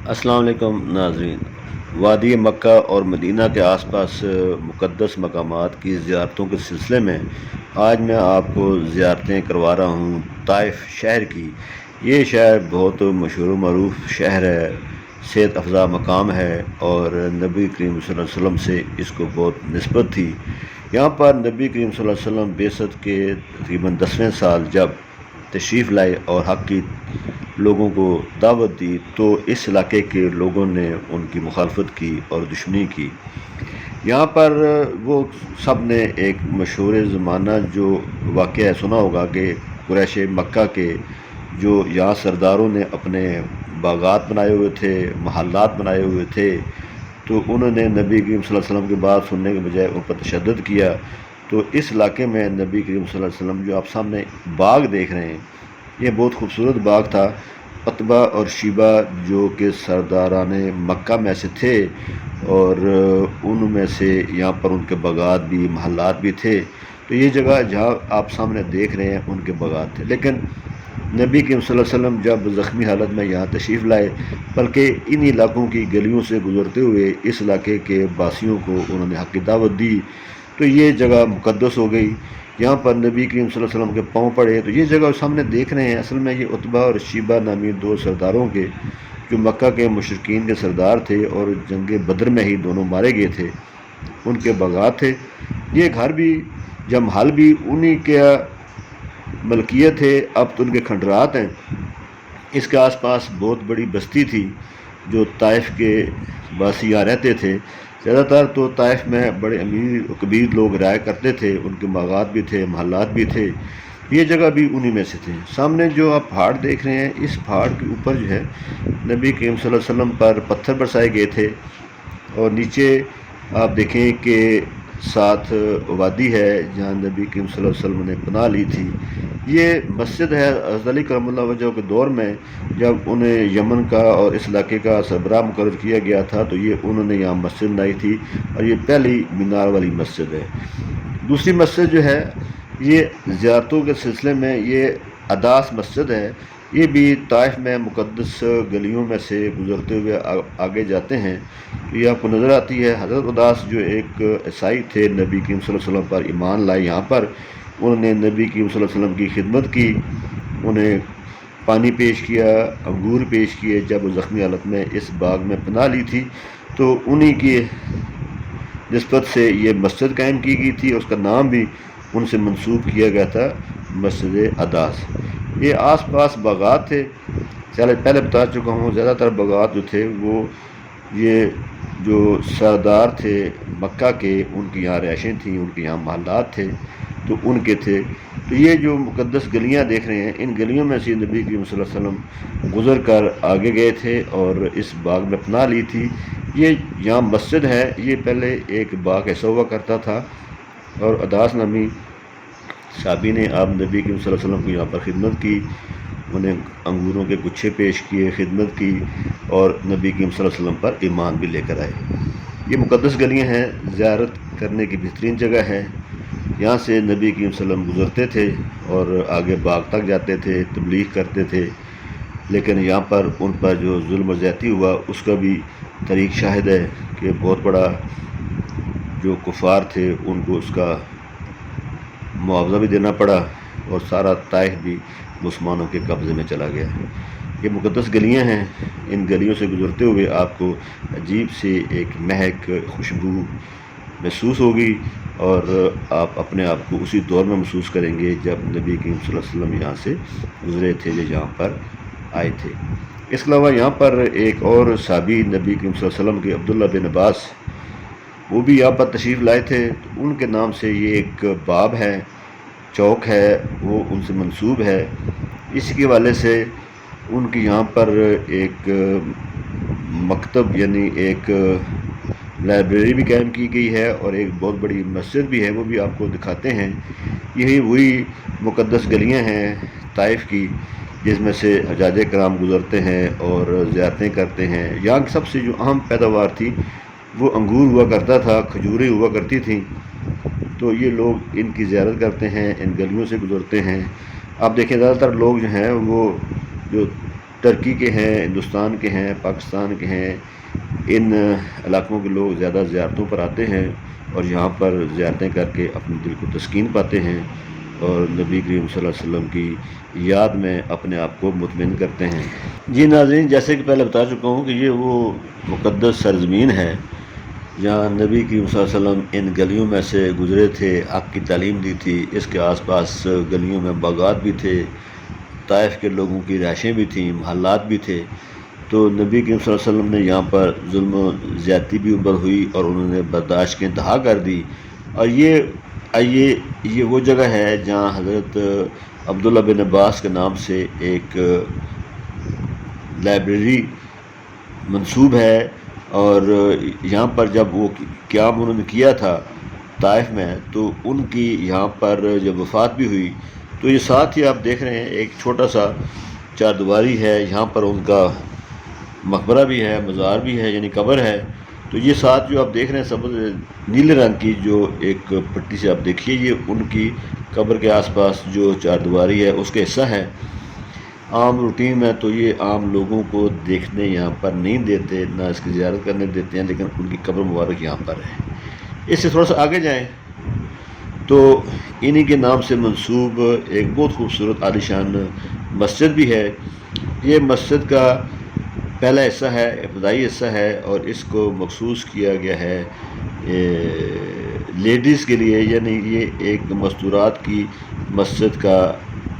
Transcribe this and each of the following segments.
السلام علیکم ناظرین۔ وادی مکہ اور مدینہ کے آس پاس مقدس مقامات کی زیارتوں کے سلسلے میں آج میں آپ کو زیارتیں کروا رہا ہوں طائف شہر کی۔ یہ شہر بہت مشہور و معروف شہر ہے، صحت افزا مقام ہے اور نبی کریم صلی اللہ علیہ وسلم سے اس کو بہت نسبت تھی۔ یہاں پر نبی کریم صلی اللہ علیہ وسلم بعثت کے تقریباً 10ویں سال جب تشریف لائے اور حق کی لوگوں کو دعوت دی تو اس علاقے کے لوگوں نے ان کی مخالفت کی اور دشمنی کی۔ یہاں پر وہ سب نے ایک مشہور زمانہ جو واقعہ سنا ہوگا کہ قریش مکہ کے جو یہاں سرداروں نے اپنے باغات بنائے ہوئے تھے، محلات بنائے ہوئے تھے، تو انہوں نے نبی کریم صلی اللہ علیہ وسلم کی بات سننے کے بجائے ان پر تشدد کیا۔ تو اس علاقے میں نبی کریم صلی اللہ علیہ وسلم جو آپ سامنے باغ دیکھ رہے ہیں، یہ بہت خوبصورت باغ تھا۔ عتبہ اور شیبہ جو کہ سرداران مکہ میں سے تھے اور ان میں سے یہاں پر ان کے باغات بھی محلات بھی تھے، تو یہ جگہ جہاں آپ سامنے دیکھ رہے ہیں ان کے باغات تھے۔ لیکن نبی کریم صلی اللہ علیہ وسلم جب زخمی حالت میں یہاں تشریف لائے، بلکہ ان علاقوں کی گلیوں سے گزرتے ہوئے اس علاقے کے باسیوں کو انہوں نے حق کی دعوت دی، تو یہ جگہ مقدس ہو گئی۔ یہاں پر نبی کریم صلی اللہ علیہ وسلم کے پاؤں پڑے۔ تو یہ جگہ سامنے دیکھ رہے ہیں، اصل میں یہ عتبہ اور شیبہ نامی دو سرداروں کے جو مکہ کے مشرکین کے سردار تھے اور جنگ بدر میں ہی دونوں مارے گئے تھے، ان کے باغات تھے۔ یہ گھر بھی یا محل بھی انہی کے ملکیت ہے، اب تو ان کے کھنڈرات ہیں۔ اس کے آس پاس بہت بڑی بستی تھی جو طائف کے باسی یہاں رہتے تھے۔ زیادہ تر تو طائف میں بڑے امیر و کبیر لوگ رہا کرتے تھے، ان کے باغات بھی تھے، محلات بھی تھے۔ یہ جگہ بھی انہی میں سے تھے۔ سامنے جو آپ پہاڑ دیکھ رہے ہیں، اس پہاڑ کے اوپر جو ہے نبی کریم صلی اللہ علیہ وسلم پر پتھر برسائے گئے تھے، اور نیچے آپ دیکھیں کہ ساتھ وادی ہے جہاں نبی کریم صلی اللہ علیہ وسلم نے پناہ لی تھی۔ یہ مسجد ہے حضرت علی کرم اللہ وجہہ کے دور میں جب انہیں یمن کا اور اس علاقے کا سربراہ مقرر کیا گیا تھا، تو یہ انہوں نے یہاں مسجد بنائی تھی، اور یہ پہلی مینار والی مسجد ہے۔ دوسری مسجد جو ہے یہ زیارتوں کے سلسلے میں یہ اداس مسجد ہے۔ یہ بھی طائف میں مقدس گلیوں میں سے گزرتے ہوئے آگے جاتے ہیں، یہ آپ کو نظر آتی ہے۔ حضرت اداس جو ایک عیسائی تھے، نبی کریم صلی اللہ علیہ وسلم پر ایمان لائے یہاں پر، انہوں نے نبی کریم صلی اللہ علیہ وسلم کی خدمت کی، انہیں پانی پیش کیا، انگور پیش کیے جب وہ زخمی حالت میں اس باغ میں پناہ لی تھی، تو انہی کی نسبت سے یہ مسجد قائم کی گئی تھی، اس کا نام بھی ان سے منسوب کیا گیا تھا، مسجد اداس۔ یہ آس پاس باغات تھے، پہلے بتا چکا ہوں، زیادہ تر باغات جو تھے وہ یہ جو سردار تھے مکہ کے، ان کی یہاں رہائشیں تھیں، ان کے یہاں محلات تھے، تو ان کے تھے۔ تو یہ جو مقدس گلیاں دیکھ رہے ہیں، ان گلیوں میں سے نبی کریم صلی اللہ علیہ وسلم گزر کر آگے گئے تھے اور اس باغ میں پناہ لی تھی۔ یہ یہاں مسجد ہے، یہ پہلے ایک باغ ایسا ہوا کرتا تھا، اور اداس نامی صحابی نے آپ نبی کریم صلی اللہ علیہ وسلم کو یہاں پر خدمت کی، انہیں انگوروں کے گچھے پیش کیے، خدمت کی، اور نبی کریم صلی اللہ علیہ وسلم پر ایمان بھی لے کر آئے۔ یہ مقدس گلیاں ہیں، زیارت کرنے کی بہترین جگہ ہے۔ یہاں سے نبی کریم صلی اللہ علیہ وسلم گزرتے تھے اور آگے باغ تک جاتے تھے، تبلیغ کرتے تھے، لیکن یہاں پر ان پر جو ظلم و زیادتی ہوا اس کا بھی تاریخ شاہد ہے کہ بہت بڑا جو کفار تھے ان کو اس کا معاوضہ بھی دینا پڑا، اور سارا طائف بھی مسلمانوں کے قبضے میں چلا گیا۔ یہ مقدس گلیاں ہیں، ان گلیوں سے گزرتے ہوئے آپ کو عجیب سے ایک مہک، خوشبو محسوس ہوگی، اور آپ اپنے آپ کو اسی دور میں محسوس کریں گے جب نبی کریم صلی اللہ علیہ وسلم یہاں سے گزرے تھے، جو یہاں پر آئے تھے۔ اس کے علاوہ یہاں پر ایک اور صحابی نبی کریم صلی اللہ علیہ وسلم کے عبداللہ بن عباس، وہ بھی یہاں پر تشریف لائے تھے۔ ان کے نام سے یہ ایک باب ہے، چوک ہے، وہ ان سے منسوب ہے۔ اس کے حوالے سے ان کی یہاں پر ایک مکتب یعنی ایک لائبریری بھی قائم کی گئی ہے، اور ایک بہت بڑی مسجد بھی ہے، وہ بھی آپ کو دکھاتے ہیں۔ یہی وہی مقدس گلیاں ہیں طائف کی جس میں سے حجاج کرام گزرتے ہیں اور زیارتیں کرتے ہیں۔ یہاں کی سب سے جو اہم پیداوار تھی وہ انگور ہوا کرتا تھا، کھجوریں ہوا کرتی تھیں، تو یہ لوگ ان کی زیارت کرتے ہیں، ان گلیوں سے گزرتے ہیں۔ آپ دیکھیں زیادہ تر لوگ جو ہیں وہ جو ترکی کے ہیں، ہندوستان کے ہیں، پاکستان کے ہیں، ان علاقوں کے لوگ زیادہ زیارتوں پر آتے ہیں اور یہاں پر زیارتیں کر کے اپنے دل کو تسکین پاتے ہیں اور نبی کریم صلی اللہ علیہ وسلم کی یاد میں اپنے آپ کو مطمئن کرتے ہیں۔ جی ناظرین، جیسے کہ پہلے بتا چکا ہوں کہ یہ وہ مقدس سرزمین ہے جہاں نبی کریم صلی اللہ علیہ وسلم ان گلیوں میں سے گزرے تھے، حق کی تعلیم دی تھی۔ اس کے آس پاس گلیوں میں باغات بھی تھے، طائف کے لوگوں کی رہائشیں بھی تھیں، محلات بھی تھے۔ تو نبی کریم صلی اللہ علیہ وسلم نے یہاں پر ظلم و زیادتی بھی عمر ہوئی اور انہوں نے برداشت کی انتہا کر دی۔ اور یہ وہ جگہ ہے جہاں حضرت عبداللہ بن عباس کے نام سے ایک لائبریری منسوب ہے، اور یہاں پر جب وہ قیام انہوں نے کیا تھا طائف میں تو ان کی یہاں پر جب وفات بھی ہوئی تو یہ ساتھ ہی آپ دیکھ رہے ہیں ایک چھوٹا سا چار دیواری ہے، یہاں پر ان کا مقبرہ بھی ہے، مزار بھی ہے، یعنی قبر ہے۔ تو یہ ساتھ جو آپ دیکھ رہے ہیں سبز نیلے رنگ کی جو ایک پٹی سے آپ دیکھیے، یہ ان کی قبر کے آس پاس جو چار دیواری ہے اس کا حصہ ہے۔ عام روٹین میں تو یہ عام لوگوں کو دیکھنے یہاں پر نہیں دیتے، نہ اس کی زیارت کرنے دیتے ہیں، لیکن ان کی قبر مبارک یہاں پر ہے۔ اس سے تھوڑا سا آگے جائیں تو انہی کے نام سے منسوب ایک بہت خوبصورت عالیشان مسجد بھی ہے۔ یہ مسجد کا پہلا حصہ ہے، ابتدائی حصہ ہے، اور اس کو مخصوص کیا گیا ہے لیڈیز کے لیے، یعنی یہ ایک مستورات کی مسجد کا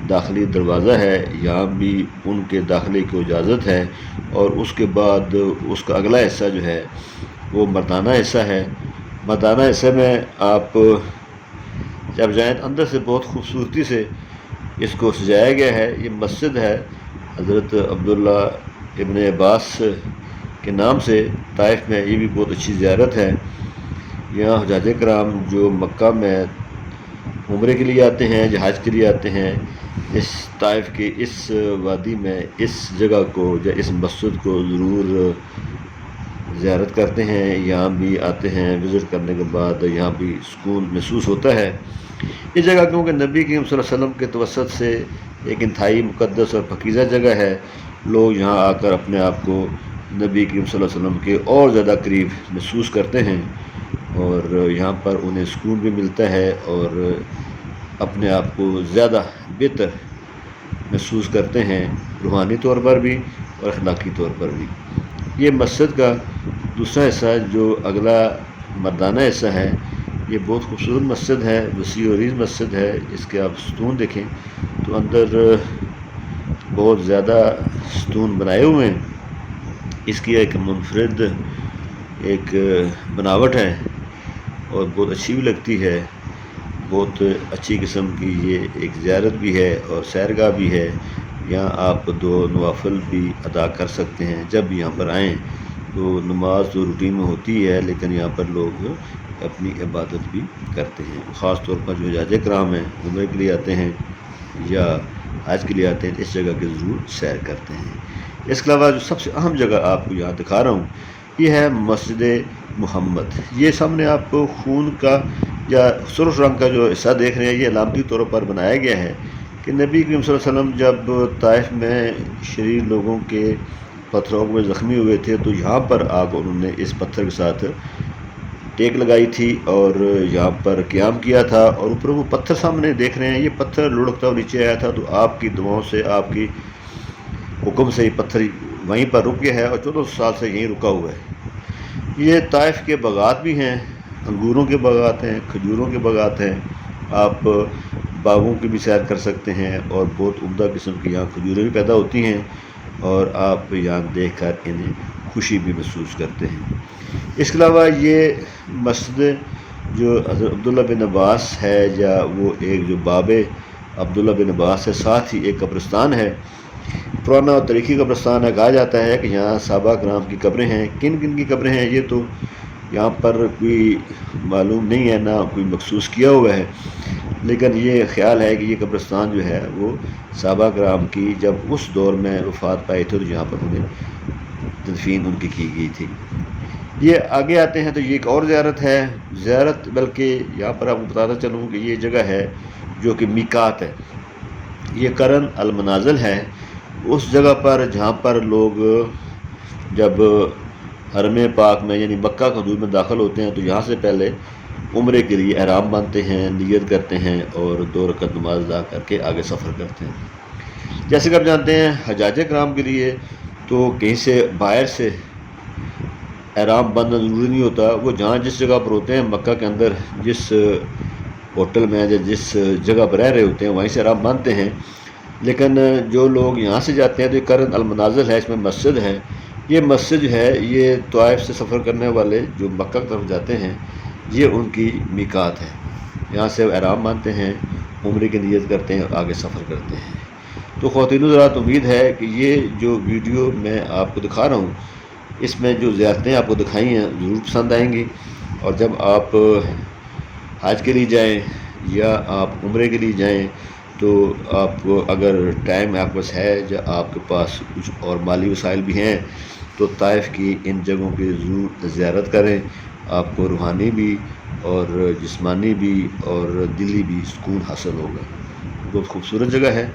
داخلی دروازہ ہے، یہاں بھی ان کے داخلے کی اجازت ہے۔ اور اس کے بعد اس کا اگلا حصہ جو ہے وہ مردانہ حصہ ہے۔ مردانہ حصے میں آپ جب جائیں اندر سے بہت خوبصورتی سے اس کو سجایا گیا ہے۔ یہ مسجد ہے حضرت عبداللہ ابن عباس کے نام سے طائف میں، یہ بھی بہت اچھی زیارت ہے۔ یہاں حجاج کرام جو مکہ میں عمرے کے لیے آتے ہیں، حج کے لیے آتے ہیں، اس طائف کے اس وادی میں اس جگہ کو یا اس مسجد کو ضرور زیارت کرتے ہیں، یہاں بھی آتے ہیں۔ وزٹ کرنے کے بعد یہاں بھی سکون محسوس ہوتا ہے۔ یہ جگہ کیونکہ نبی کریم صلی اللہ علیہ وسلم کے توسط سے ایک انتہائی مقدس اور پاکیزہ جگہ ہے، لوگ یہاں آ کر اپنے آپ کو نبی کریم صلی اللہ علیہ وسلم کے اور زیادہ قریب محسوس کرتے ہیں، اور یہاں پر انہیں سکون بھی ملتا ہے اور اپنے آپ کو زیادہ بہتر محسوس کرتے ہیں، روحانی طور پر بھی اور اخلاقی طور پر بھی۔ یہ مسجد کا دوسرا حصہ جو اگلا مردانہ حصہ ہے، یہ بہت خوبصورت مسجد ہے، وسیع و عریض مسجد ہے۔ اس کے آپ ستون دیکھیں تو اندر بہت زیادہ ستون بنائے ہوئے ہیں۔ اس کی ایک منفرد ایک بناوٹ ہے اور بہت اچھی بھی لگتی ہے، بہت اچھی قسم کی یہ ایک زیارت بھی ہے اور سیرگاہ بھی ہے۔ یہاں آپ دو نوافل بھی ادا کر سکتے ہیں جب یہاں پر آئیں۔ تو نماز تو روٹین میں ہوتی ہے، لیکن یہاں پر لوگ اپنی عبادت بھی کرتے ہیں، خاص طور پر جو حجاج کرام ہیں، عمرے کے لیے آتے ہیں یا حج کے لیے آتے ہیں، اس جگہ کے ضرور سیر کرتے ہیں۔ اس کے علاوہ جو سب سے اہم جگہ آپ کو یہاں دکھا رہا ہوں یہ ہے مسجد محمد۔ یہ سامنے آپ کو خون کا یا سرخ رنگ کا جو حصہ دیکھ رہے ہیں، یہ علامتی طور پر بنایا گیا ہے کہ نبی کریم صلی اللہ علیہ وسلم جب طائف میں شریر لوگوں کے پتھروں میں زخمی ہوئے تھے تو یہاں پر آ کر انہوں نے اس پتھر کے ساتھ ٹیک لگائی تھی اور یہاں پر قیام کیا تھا، اور اوپر وہ پتھر سامنے دیکھ رہے ہیں، یہ پتھر لڑکتا ہوا نیچے آیا تھا، تو آپ کی دعاؤں سے، آپ کی حکم سے یہ پتھر وہیں پر رک گیا ہے اور 1400 سال سے یہیں رکا ہوا ہے۔ یہ طائف کے باغات بھی ہیں، انگوروں کے باغات ہیں، کھجوروں کے باغات ہیں، آپ باغوں کی بھی سیر کر سکتے ہیں، اور بہت عمدہ قسم کی یہاں کھجوریں بھی پیدا ہوتی ہیں، اور آپ یہاں دیکھ کر انہیں خوشی بھی محسوس کرتے ہیں۔ اس کے علاوہ یہ مسجد جو حضرت عبداللہ بن عباس ہے، یا وہ ایک جو باب عبداللہ بن عباس ہے، ساتھ ہی ایک قبرستان ہے، پرانا اور تاریخی قبرستان ہے۔ کہا جاتا ہے کہ یہاں صحابہ کرام کی قبریں ہیں۔ کن کن کی قبریں ہیں یہ تو یہاں پر کوئی معلوم نہیں ہے، نہ کوئی مخصوص کیا ہوا ہے، لیکن یہ خیال ہے کہ یہ قبرستان جو ہے وہ صحابہ کرام کی جب اس دور میں وفات پائے تھے تو یہاں پر انہیں تدفین ان کی گئی تھی۔ یہ آگے آتے ہیں تو یہ ایک اور زیارت بلکہ یہاں پر آپ کو بتاتا چلوں کہ یہ جگہ ہے جو کہ میقات ہے، یہ قرن المنازل ہے، اس جگہ پر جہاں پر لوگ جب حرم پاک میں یعنی مکہ کے حدود میں داخل ہوتے ہیں تو یہاں سے پہلے عمرے کے لیے احرام باندھتے ہیں، نیت کرتے ہیں اور 2 رکعت نماز ادا کر کے آگے سفر کرتے ہیں۔ جیسے کہ آپ جانتے ہیں حجاج کرام کے لیے تو کہیں سے باہر سے احرام باندھنا ضروری نہیں ہوتا، وہ جہاں جس جگہ پر ہوتے ہیں مکہ کے اندر جس ہوٹل میں یا جس جگہ پر رہ رہے ہوتے ہیں وہیں سے احرام باندھتے ہیں۔ لیکن جو لوگ یہاں سے جاتے ہیں تو یہ قرن المنازل ہے، اس میں مسجد ہے، یہ مسجد جو ہے یہ طائف سے سفر کرنے والے جو مکہ کی طرف جاتے ہیں یہ ان کی میقات ہے، یہاں سے احرام باندھتے ہیں، عمرے کی نیت کرتے ہیں اور آگے سفر کرتے ہیں۔ تو خواتین حضرات، امید ہے کہ یہ جو ویڈیو میں آپ کو دکھا رہا ہوں اس میں جو زیارتیں آپ کو دکھائی ہیں ضرور پسند آئیں گی، اور جب آپ حج کے لیے جائیں یا آپ عمرے کے لیے جائیں تو آپ کو اگر ٹائم آپ کے پاس ہے یا آپ کے پاس کچھ اور مالی وسائل بھی ہیں تو طائف کی ان جگہوں کی ضرور زیارت کریں، آپ کو روحانی بھی اور جسمانی بھی اور دلی بھی سکون حاصل ہوگا۔ بہت خوبصورت جگہ ہے،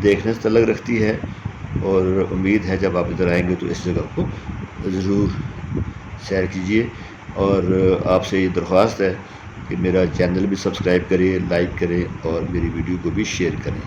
دیکھنے سے تعلق رکھتی ہے، اور امید ہے جب آپ ادھر آئیں گے تو اس جگہ کو ضرور سیر کیجئے، اور آپ سے یہ درخواست ہے کہ میرا چینل بھی سبسکرائب کریں، لائک کریں اور میری ویڈیو کو بھی شیئر کریں۔